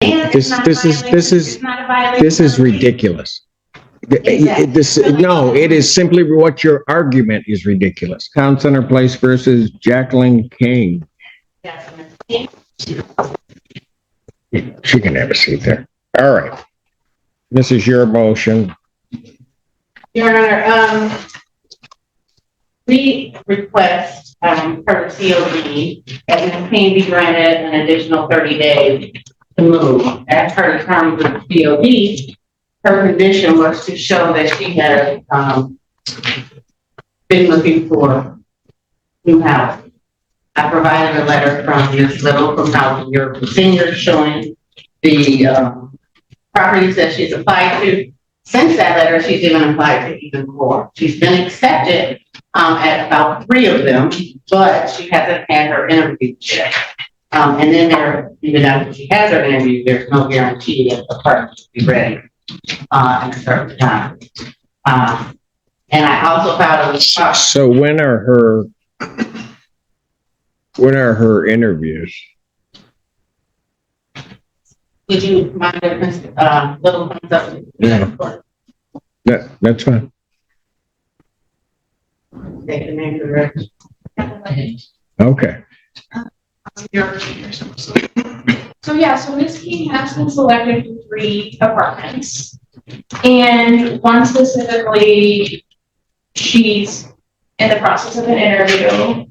And This is ridiculous. No, it is simply what your argument is ridiculous. Town Center Place versus Jacqueline King. She can have a seat there. All right. This is your motion. Your Honor, we request per COD that Ms. King be granted an additional 30 days to move. As per the terms of the COD, her condition was to show that she had been looking for new housing. I provided a letter from Ms. Little from Housing Europe Senior showing the properties that she's applied to. Since that letter, she's even applied to even more. She's been accepted at about 3 of them, but she hasn't had her interview yet. And then even after she has her interview, there's no guarantee that the apartment will be ready in a certain time. And I also filed a response. So when are her interviews? Would you mind if Ms. Little comes up? Yeah. That's fine. Take the name of the record. Okay. So Ms. King has been selected for 3 apartments. And one specifically, she's in the process of an interview.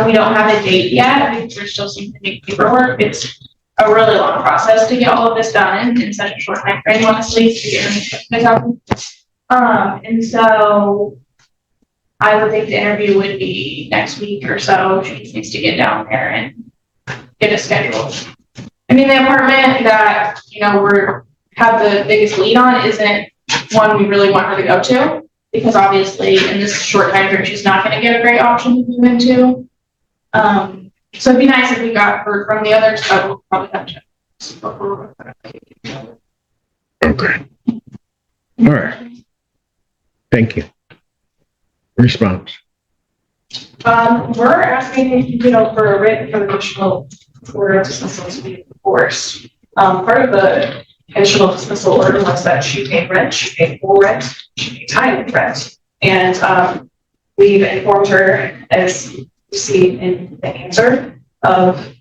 We don't have a date yet because we're still submitting paperwork. It's a really long process to get all of this done in such a short time frame, honestly, to get everything done. And so I would think the interview would be next week or so. She just needs to get down there and get it scheduled. I mean, the apartment that, have the biggest lead on isn't one we really want her to go to, because obviously in this short time frame, she's not going to get a great option to move into. So it'd be nice if we got her from the others, but we'll probably have to. Okay. All right. Thank you. Response. We're asking, for a writ for the conditional order of dismissal to be enforced. Part of the conditional dismissal order was that she paid rent, she paid full rent, she paid time rent. And we've informed her, as you see in the answer, of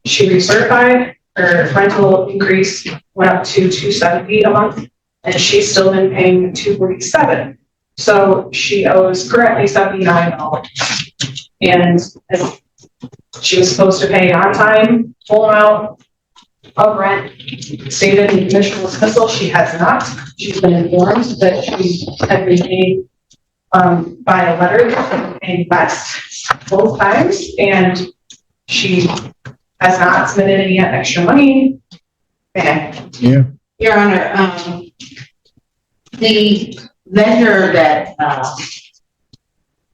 she recertified, her rental increase went up to $270 a month, and she's still been paying $247. So she owes currently $79. And she was supposed to pay on time, full amount of rent stated in the conditional dismissal. She has not. She's been informed that she had been paid by a letter paying less both times, and she has not submitted any extra money. Okay. Yeah. Your Honor, the letter that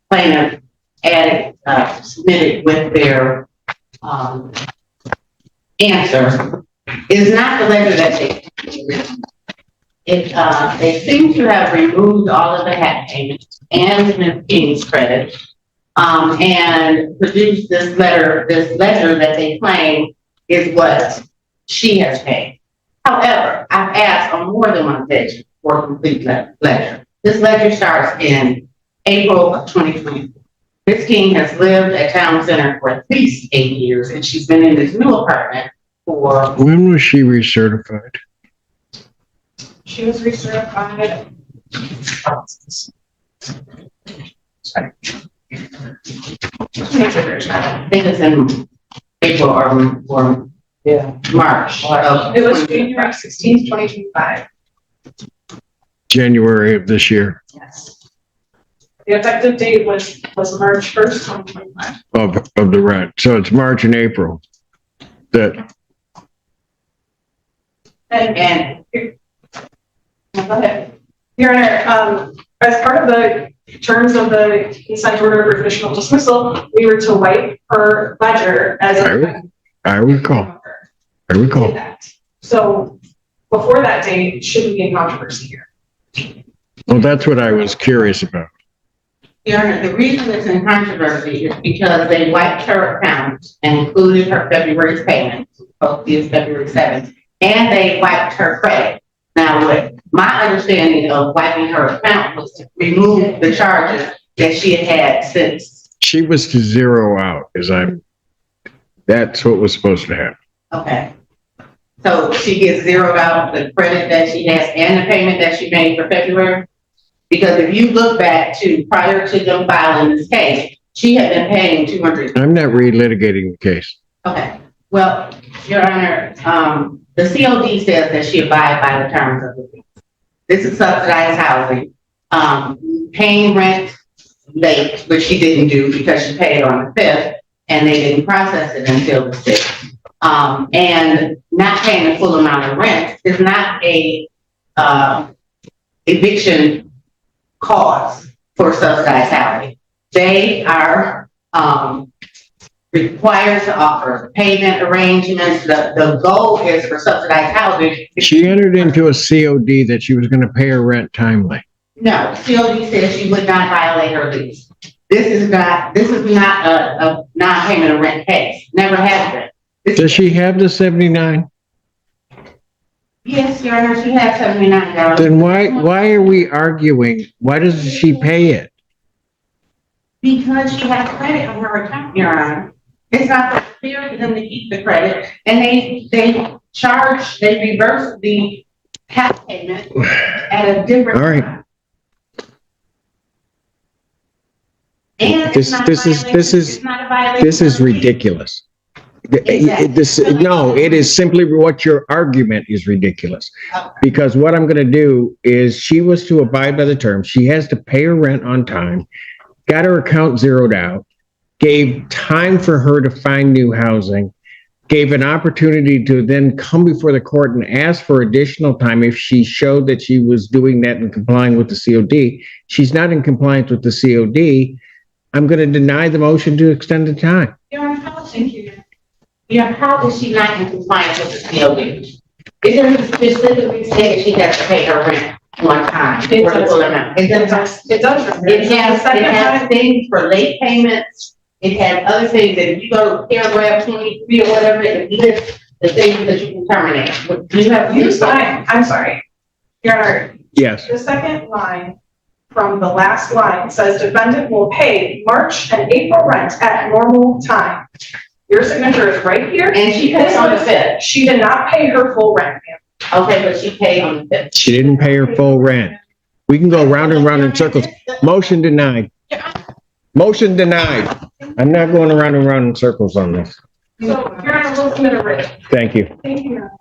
plaintiff added, submitted with their answer is not the letter that they seem to have removed all of the hat payments and Ms. King's credit, and produced this ledger that they claim is what she has paid. However, I've asked on more than one occasion for a complete ledger. This ledger starts in April of 2024. Ms. King has lived at Town Center for at least 8 years, and she's been in this new apartment for... When was she recertified? She was recertified. I think it's in April or March. It was January 16th, 2025. January of this year. Yes. The effective date was March 1st, 2025. Of the rent. So it's March and April. That. And go ahead. Your Honor, as part of the terms of the consent order for conditional dismissal, we were to wipe her ledger as I recall. So before that date, shouldn't be in controversy here. Well, that's what I was curious about. Your Honor, the reason it's in controversy is because they wiped her account and included her February's payment, supposed to be February 7th, and they wiped her credit. Now, what my understanding of wiping her account was to remove the charges that she had had since. She was to zero out, that's what was supposed to happen. Okay. So she gets zeroed out the credit that she has and the payment that she made for February? Because if you look back to prior to them filing this case, she had been paying $200. I'm not relitigating the case. Okay. Well, Your Honor, the COD says that she abide by the terms of the lease. This is subsidized housing. Paying rent late, which she didn't do because she paid on the 5th, and they didn't process it until the 6th. And not paying the full amount of rent is not a eviction cause for subsidized housing. They are required to offer payment arrangements. The goal is for subsidized housing. She entered into a COD that she was going to pay her rent timely. No, COD says she would not violate her lease. This is not a non-payment of rent case. Never has been. Does she have the 79? Yes, Your Honor, she has $79. Then why are we arguing? Why doesn't she pay it? Because she has credit on her account, Your Honor. It's not fair for them to keep the credit, and they reverse the half payment at a different. All right. time. And This is ridiculous. It is simply what your argument is ridiculous. Okay. Because what I'm going to do is she was to abide by the terms. She has to pay her rent on time, got her account zeroed out, gave time for her to find new housing, gave an opportunity to then come before the court and ask for additional time if she showed that she was doing that and complying with the COD. She's not in compliance with the COD. I'm going to deny the motion to extend the time. Your Honor, thank you. Yeah, how is she not in compliance with the COD? It doesn't specifically say that she has to pay her rent one time. It for the does. full amount. It does. It does. It has things for late payments. It has other things that if you go to paragraph 23 or whatever, it lists the things that you can terminate. You sign, I'm sorry. Your Honor, Yes. the second line from the last line says defendant will pay March and April rent at normal time. Your signature is right here. And she paid on the 5th. She did not pay her full rent, ma'am. Okay, but she paid on the 5th. She didn't pay her full rent. We can go round and round in circles. Motion denied. Motion denied. I'm not going around and round in circles on this. So, Your Honor, we'll submit a writ. Thank you. Thank you, Your Honor.